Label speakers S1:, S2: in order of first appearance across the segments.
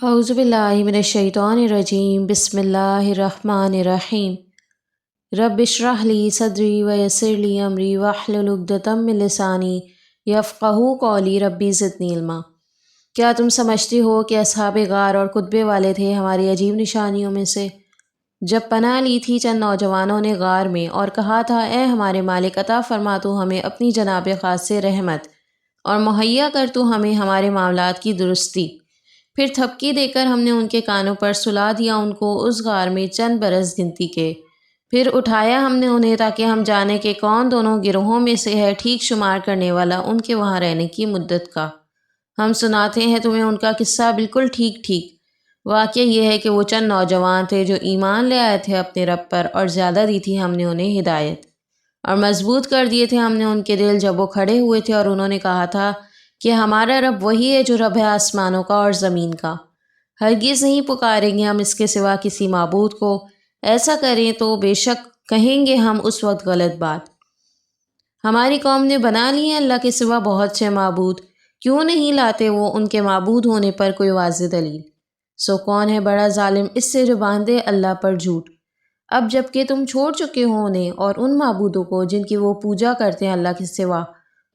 S1: اعوذ باللہ من الشیطان الرجیم بسم اللہ الرحمن الرحیم رب اشرح لی صدری ویسر لی امری واحلل عقدۃ من لسانی یفقہوا قولی ربی زدنی علما۔ کیا تم سمجھتے ہو کہ اصحاب غار اور کتبے والے تھے ہماری عجیب نشانیوں میں سے؟ جب پناہ لی تھی چند نوجوانوں نے غار میں اور کہا تھا اے ہمارے مالک عطا فرما تو ہمیں اپنی جناب خاص سے رحمت اور مہیا کر تو ہمیں ہمارے معاملات کی درستی۔ پھر تھپکی دے کر ہم نے ان کے کانوں پر سلا دیا ان کو اس غار میں چند برس گنتی کے۔ پھر اٹھایا ہم نے انہیں تاکہ ہم جانیں کہ کون دونوں گروہوں میں سے ہے ٹھیک شمار کرنے والا ان کے وہاں رہنے کی مدت کا۔ ہم سناتے ہیں تمہیں ان کا قصہ بالکل ٹھیک ٹھیک۔ واقعہ یہ ہے کہ وہ چند نوجوان تھے جو ایمان لے آئے تھے اپنے رب پر، اور زیادہ دی تھی ہم نے انہیں ہدایت، اور مضبوط کر دیے تھے ہم نے ان کے دل جب وہ کھڑے ہوئے تھے، اور انہوں نے کہا تھا کہ ہمارا رب وہی ہے جو رب ہے آسمانوں کا اور زمین کا، ہرگز نہیں پکاریں گے ہم اس کے سوا کسی معبود کو، ایسا کریں تو بے شک کہیں گے ہم اس وقت غلط بات۔ ہماری قوم نے بنا لی ہیں اللہ کے سوا بہت سے معبود، کیوں نہیں لاتے وہ ان کے معبود ہونے پر کوئی واضح دلیل؟ سو کون ہے بڑا ظالم اس سے جو باندھے اللہ پر جھوٹ؟ اب جب کہ تم چھوڑ چکے ہو انہیں اور ان معبودوں کو جن کی وہ پوجا کرتے ہیں اللہ کے سوا،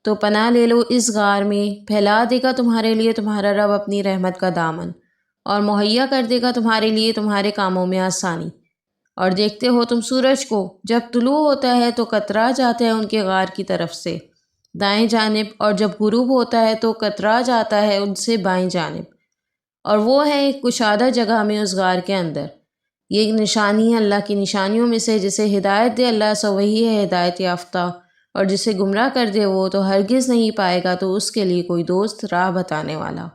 S1: تو پناہ لے لو اس غار میں، پھیلا دے گا تمہارے لیے تمہارا رب اپنی رحمت کا دامن، اور مہیا کر دے گا تمہارے لیے تمہارے کاموں میں آسانی۔ اور دیکھتے ہو تم سورج کو جب طلوع ہوتا ہے تو کترا جاتا ہے ان کے غار کی طرف سے دائیں جانب، اور جب غروب ہوتا ہے تو کترا جاتا ہے ان سے بائیں جانب، اور وہ ہے ایک کشادہ جگہ میں اس غار کے اندر۔ یہ ایک نشانی ہے اللہ کی نشانیوں میں سے، جسے ہدایت دے اللہ سو وہی ہے ہدایت یافتہ، اور جسے گمراہ کر دے وہ تو ہرگز نہیں پائے گا تو اس کے لیے کوئی دوست راہ بتانے والا۔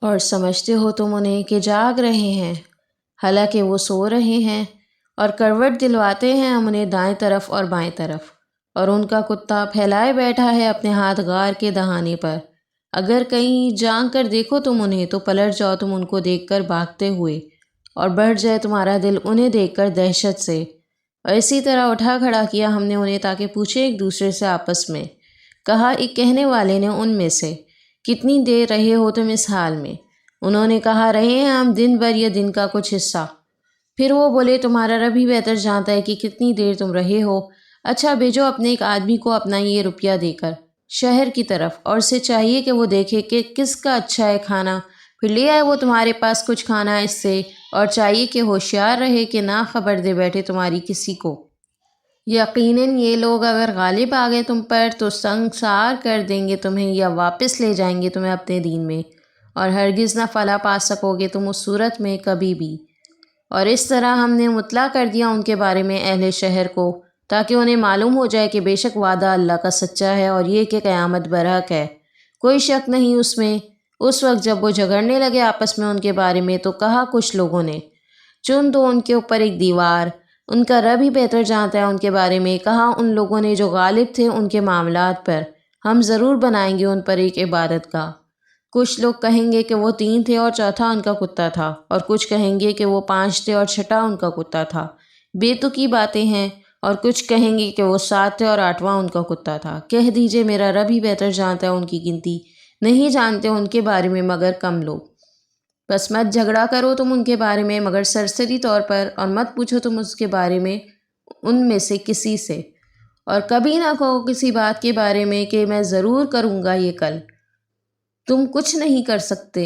S1: اور سمجھتے ہو تم انہیں کہ جاگ رہے ہیں، حالانکہ وہ سو رہے ہیں، اور کروٹ دلواتے ہیں ہم انہیں دائیں طرف اور بائیں طرف، اور ان کا کتا پھیلائے بیٹھا ہے اپنے ہاتھ غار کے دہانے پر۔ اگر کہیں جانگ کر دیکھو تم انہیں تو پلٹ جاؤ تم ان کو دیکھ کر بھاگتے ہوئے، اور بڑھ جائے تمہارا دل انہیں دیکھ کر دہشت سے۔ اور اسی طرح اٹھا کھڑا کیا ہم نے انہیں تاکہ پوچھیں ایک دوسرے سے آپس میں۔ کہا ایک کہنے والے نے ان میں سے، کتنی دیر رہے ہو تم اس حال میں؟ انہوں نے کہا رہے ہیں ہم دن بھر یا دن کا کچھ حصہ۔ پھر وہ بولے تمہارا رب ہی بہتر جانتا ہے کہ کتنی دیر تم رہے ہو۔ اچھا بھیجو اپنے ایک آدمی کو اپنا یہ روپیہ دے کر شہر کی طرف، اور اسے چاہیے کہ وہ دیکھے کہ کس کا اچھا ہے کھانا، پھر لے آئے وہ تمہارے پاس کچھ کھانا اس سے، اور چاہیے کہ ہوشیار رہے کہ نہ خبر دے بیٹھے تمہاری کسی کو۔ یقیناً یہ لوگ اگر غالب آ گئے تم پر تو سنگسار کر دیں گے تمہیں، یا واپس لے جائیں گے تمہیں اپنے دین میں، اور ہرگز نہ فلاح پا سکو گے تم اس صورت میں کبھی بھی۔ اور اس طرح ہم نے مطلع کر دیا ان کے بارے میں اہل شہر کو، تاکہ انہیں معلوم ہو جائے کہ بے شک وعدہ اللہ کا سچا ہے، اور یہ کہ قیامت برحق ہے، کوئی شک نہیں اس میں۔ اس وقت جب وہ جھگڑنے لگے آپس میں ان کے بارے میں تو کہا کچھ لوگوں نے، چن دو ان کے اوپر ایک دیوار، ان کا رب ہی بہتر جانتا ہے ان کے بارے میں۔ کہا ان لوگوں نے جو غالب تھے ان کے معاملات پر، ہم ضرور بنائیں گے ان پر ایک عبادت گاہ۔ کچھ لوگ کہیں گے کہ وہ 3 تھے اور چوتھا ان کا کتا تھا، اور کچھ کہیں گے کہ وہ 5 تھے اور چھٹا ان کا کتا تھا، بے تکی باتیں ہیں۔ اور کچھ کہیں گے کہ وہ 7 تھے اور 8واں ان کا کتا تھا۔ کہہ دیجئے میرا رب ہی بہتر جانتا ہے ان کی گنتی، نہیں جانتے ان کے بارے میں مگر کم لوگ۔ بس مت جھگڑا کرو تم ان کے بارے میں مگر سرسری طور پر، اور مت پوچھو تم اس کے بارے میں ان میں سے کسی سے، اور کبھی نہ کہو کسی بات کے بارے میں کہ میں ضرور کروں گا یہ کل۔ تم کچھ نہیں کر سکتے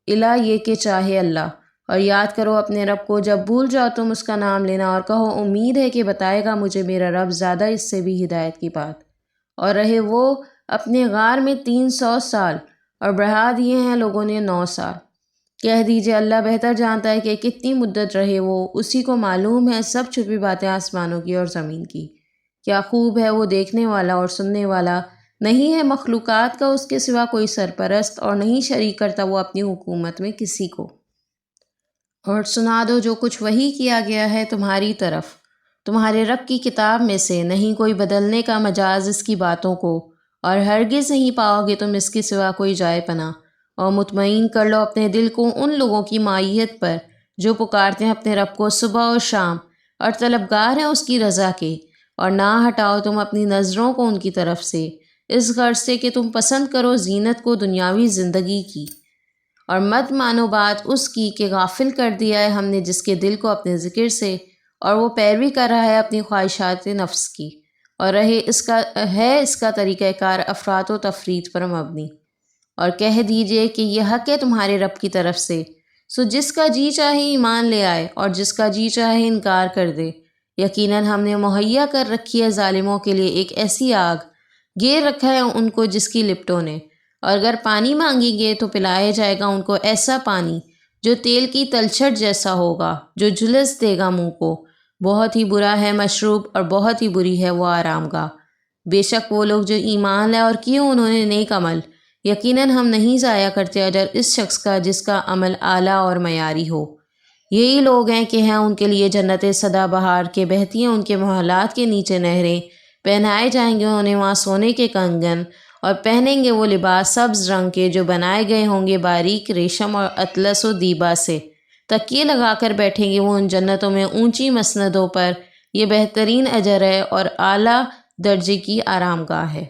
S1: الا یہ کہ چاہے اللہ۔ اور یاد کرو اپنے رب کو جب بھول جاؤ تم اس کا نام لینا، اور کہو امید ہے کہ بتائے گا مجھے میرا رب زیادہ اس سے بھی ہدایت کی بات۔ اور رہے وہ اپنے غار میں 300 سال، اور بڑھا دیے ہیں لوگوں نے 9 سال۔ کہہ دیجئے اللہ بہتر جانتا ہے کہ کتنی مدت رہے وہ، اسی کو معلوم ہے سب چھپی باتیں آسمانوں کی اور زمین کی۔ کیا خوب ہے وہ دیکھنے والا اور سننے والا، نہیں ہے مخلوقات کا اس کے سوا کوئی سرپرست، اور نہیں شریک کرتا وہ اپنی حکومت میں کسی کو۔ اور سنا دو جو کچھ وحی کیا گیا ہے تمہاری طرف تمہارے رب کی کتاب میں سے، نہیں کوئی بدلنے کا مجاز اس کی باتوں کو، اور ہرگز نہیں پاؤ گے تم اس کے سوا کوئی جائے پناہ۔ اور مطمئن کر لو اپنے دل کو ان لوگوں کی معیت پر جو پکارتے ہیں اپنے رب کو صبح و شام، اور طلبگار ہیں اس کی رضا کے، اور نہ ہٹاؤ تم اپنی نظروں کو ان کی طرف سے، اس غرض سے کہ تم پسند کرو زینت کو دنیاوی زندگی کی، اور مت مانو بات اس کی کہ غافل کر دیا ہے ہم نے جس کے دل کو اپنے ذکر سے، اور وہ پیروی کر رہا ہے اپنی خواہشات نفس کی، اور اس کا طریقہ کار افراط و تفریط پر مبنی۔ اور کہہ دیجئے کہ یہ حق ہے تمہارے رب کی طرف سے، سو جس کا جی چاہے ایمان لے آئے اور جس کا جی چاہے انکار کر دے۔ یقیناً ہم نے مہیا کر رکھی ہے ظالموں کے لیے ایک ایسی آگ، گیر رکھا ہے ان کو جس کی لپٹوں نے، اور اگر پانی مانگیں گے تو پلایا جائے گا ان کو ایسا پانی جو تیل کی تلچھٹ جیسا ہوگا، جو جھلس دے گا منہ کو۔ بہت ہی برا ہے مشروب اور بہت ہی بری ہے وہ آرام گاہ۔ بے شک وہ لوگ جو ایمان لائے اور کیے انہوں نے نیک عمل، یقیناً ہم نہیں ضائع کرتے اجر اس شخص کا جس کا عمل اعلیٰ اور معیاری ہو۔ یہی لوگ ہیں کہ ہیں ان کے لیے جنت سدا بہار کے، بہتی ہیں ان کے محلات کے نیچے نہریں، پہنائے جائیں گے انہیں وہاں سونے کے کنگن، اور پہنیں گے وہ لباس سبز رنگ کے جو بنائے گئے ہوں گے باریک ریشم اور اطلس و دیبا سے۔ تکیے لگا کر بیٹھیں گے وہ ان جنتوں میں اونچی مسندوں پر، یہ بہترین اجر ہے اور اعلیٰ درجے کی آرام گاہ ہے۔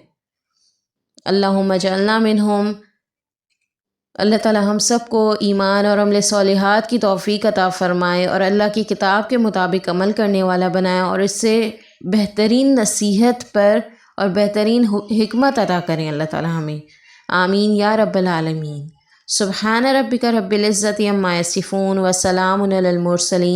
S1: اللہم اجعلنا منہم۔ اللہ تعالی ہم سب کو ایمان اور عمل صالحات کی توفیق عطا فرمائے اور اللہ کی کتاب کے مطابق عمل کرنے والا بنائے، اور اس سے بہترین نصیحت پر اور بہترین حکمت عطا کریں اللہ تعالی ہمیں۔ آمین یا رب العالمین۔ سبحان ربک رب العزت عما یصفون وسلام علی المرسلین۔